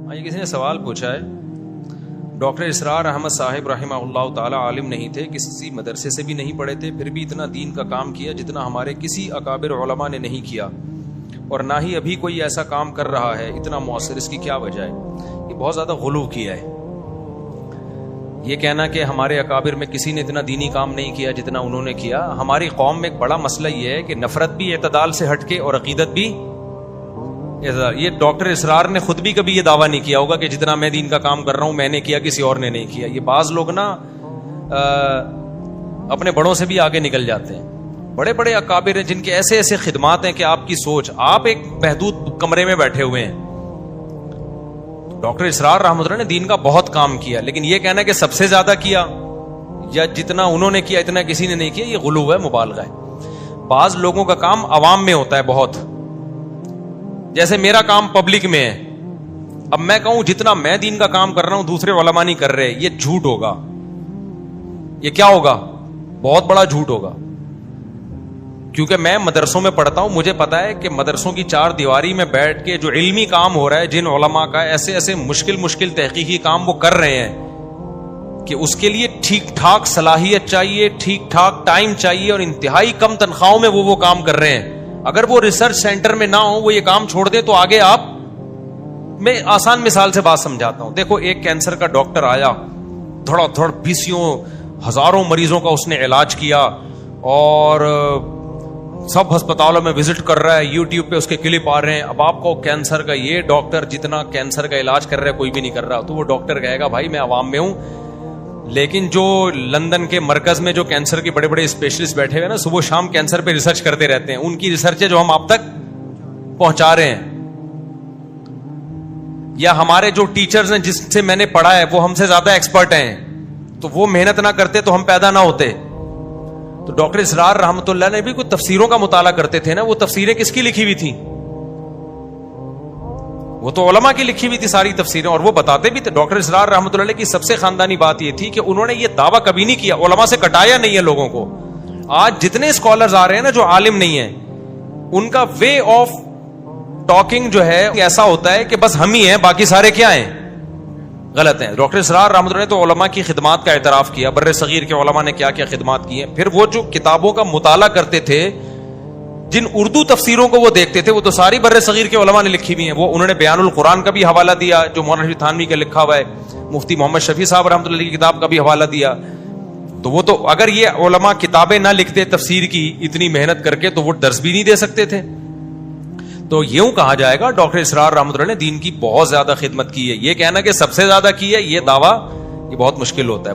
یہ کسی نے سوال پوچھا ہے، ڈاکٹر اسرار احمد صاحب رحمہ اللہ تعالی عالم نہیں تھے، کسی مدرسے سے بھی نہیں پڑھے تھے، پھر بھی اتنا دین کا کام کیا جتنا ہمارے کسی اکابر علماء نے نہیں کیا، اور نہ ہی ابھی کوئی ایسا کام کر رہا ہے اتنا مؤثر، اس کی کیا وجہ ہے؟ یہ بہت زیادہ غلو کیا ہے، یہ کہنا کہ ہمارے اکابر میں کسی نے اتنا دینی کام نہیں کیا جتنا انہوں نے کیا۔ ہماری قوم میں ایک بڑا مسئلہ یہ ہے کہ نفرت بھی اعتدال سے ہٹ کے اور عقیدت بھی اعتدال۔ یہ ڈاکٹر اسرار نے خود بھی کبھی یہ دعویٰ نہیں کیا ہوگا کہ جتنا میں دین کا کام کر رہا ہوں میں نے کیا، کسی اور نے نہیں کیا۔ یہ بعض لوگ نا اپنے بڑوں سے بھی آگے نکل جاتے ہیں، بڑے بڑے اکابر ہیں جن کے ایسے ایسے خدمات ہیں کہ آپ کی سوچ، آپ ایک محدود کمرے میں بیٹھے ہوئے ہیں۔ ڈاکٹر اسرار رحمۃ اللہ نے دین کا بہت کام کیا، لیکن یہ کہنا کہ سب سے زیادہ کیا یا جتنا انہوں نے کیا اتنا کسی نے نہیں کیا، یہ غلو ہے، مبالغہ ہے۔ بعض لوگوں کا کام عوام میں ہوتا ہے بہت، جیسے میرا کام پبلک میں ہے، اب میں کہوں جتنا میں دین کا کام کر رہا ہوں دوسرے علماء نہیں کر رہے، یہ جھوٹ ہوگا۔ یہ کیا ہوگا؟ بہت بڑا جھوٹ ہوگا، کیونکہ میں مدرسوں میں پڑھتا ہوں، مجھے پتا ہے کہ مدرسوں کی چار دیواری میں بیٹھ کے جو علمی کام ہو رہا ہے، جن علماء کا ایسے ایسے مشکل تحقیقی کام وہ کر رہے ہیں کہ اس کے لیے ٹھیک ٹھاک صلاحیت چاہیے، ٹھیک ٹھاک ٹائم چاہیے، اور انتہائی کم تنخواہوں میں وہ کام کر رہے ہیں۔ اگر وہ ریسرچ سینٹر میں نہ ہو، وہ یہ کام چھوڑ دیں تو آگے آپ، میں آسان مثال سے بات سمجھاتا ہوں۔ دیکھو، ایک کینسر کا ڈاکٹر آیا، دھڑا دھڑ پیسیوں ہزاروں مریضوں کا اس نے علاج کیا، اور سب ہسپتالوں میں وزٹ کر رہا ہے، یوٹیوب پہ اس کے کلپ آ رہے ہیں۔ اب آپ کو کینسر کا یہ ڈاکٹر جتنا کینسر کا علاج کر رہا ہے کوئی بھی نہیں کر رہا، تو وہ ڈاکٹر کہے گا بھائی میں عوام میں ہوں، لیکن جو لندن کے مرکز میں جو کینسر کے بڑے بڑے اسپیشلسٹ بیٹھے ہوئے نا، صبح شام کینسر پہ ریسرچ کرتے رہتے ہیں، ان کی ریسرچ ہے جو ہم آپ تک پہنچا رہے ہیں۔ یا ہمارے جو ٹیچرز ہیں جس سے میں نے پڑھا ہے وہ ہم سے زیادہ ایکسپرٹ ہیں، تو وہ محنت نہ کرتے تو ہم پیدا نہ ہوتے۔ تو ڈاکٹر اسرار رحمۃ اللہ نے بھی کوئی تفسیروں کا مطالعہ کرتے تھے نا، وہ تفسیریں کس کی لکھی ہوئی تھیں؟ وہ تو علماء کی لکھی ہوئی تھی ساری تفسیریں، اور وہ بتاتے بھی تھے۔ ڈاکٹر اسرار رحمۃ اللہ کی سب سے خاندانی بات یہ تھی کہ انہوں نے یہ دعویٰ کبھی نہیں کیا، علماء سے کٹایا نہیں ہے لوگوں کو۔ آج جتنے اسکالرز آ رہے ہیں نا جو عالم نہیں ہیں، ان کا وے آف ٹاکنگ جو ہے ایسا ہوتا ہے کہ بس ہم ہی ہیں، باقی سارے کیا ہیں؟ غلط ہیں۔ ڈاکٹر اسرار رحمۃ اللہ نے تو علماء کی خدمات کا اعتراف کیا، بر صغیر کے علماء نے کیا کیا خدمات کی ہیں۔ پھر وہ جو کتابوں کا مطالعہ کرتے تھے، جن اردو تفسیروں کو وہ دیکھتے تھے، وہ تو ساری بر صغیر کے علماء نے لکھی ہوئی ہیں۔ وہ انہوں نے بیان القرآن کا بھی حوالہ دیا جو مولانا رشید تھانوی کا لکھا ہوا ہے، مفتی محمد شفیع صاحب رحمۃ اللہ کی کتاب کا بھی حوالہ دیا۔ تو وہ تو اگر یہ علماء کتابیں نہ لکھتے تفسیر کی اتنی محنت کر کے، تو وہ درس بھی نہیں دے سکتے تھے۔ تو یوں کہا جائے گا ڈاکٹر اسرار رحمۃ اللہ نے دین کی بہت زیادہ خدمت کی ہے۔ یہ کہنا کہ سب سے زیادہ کی ہے، یہ دعویٰ یہ بہت مشکل ہوتا ہے۔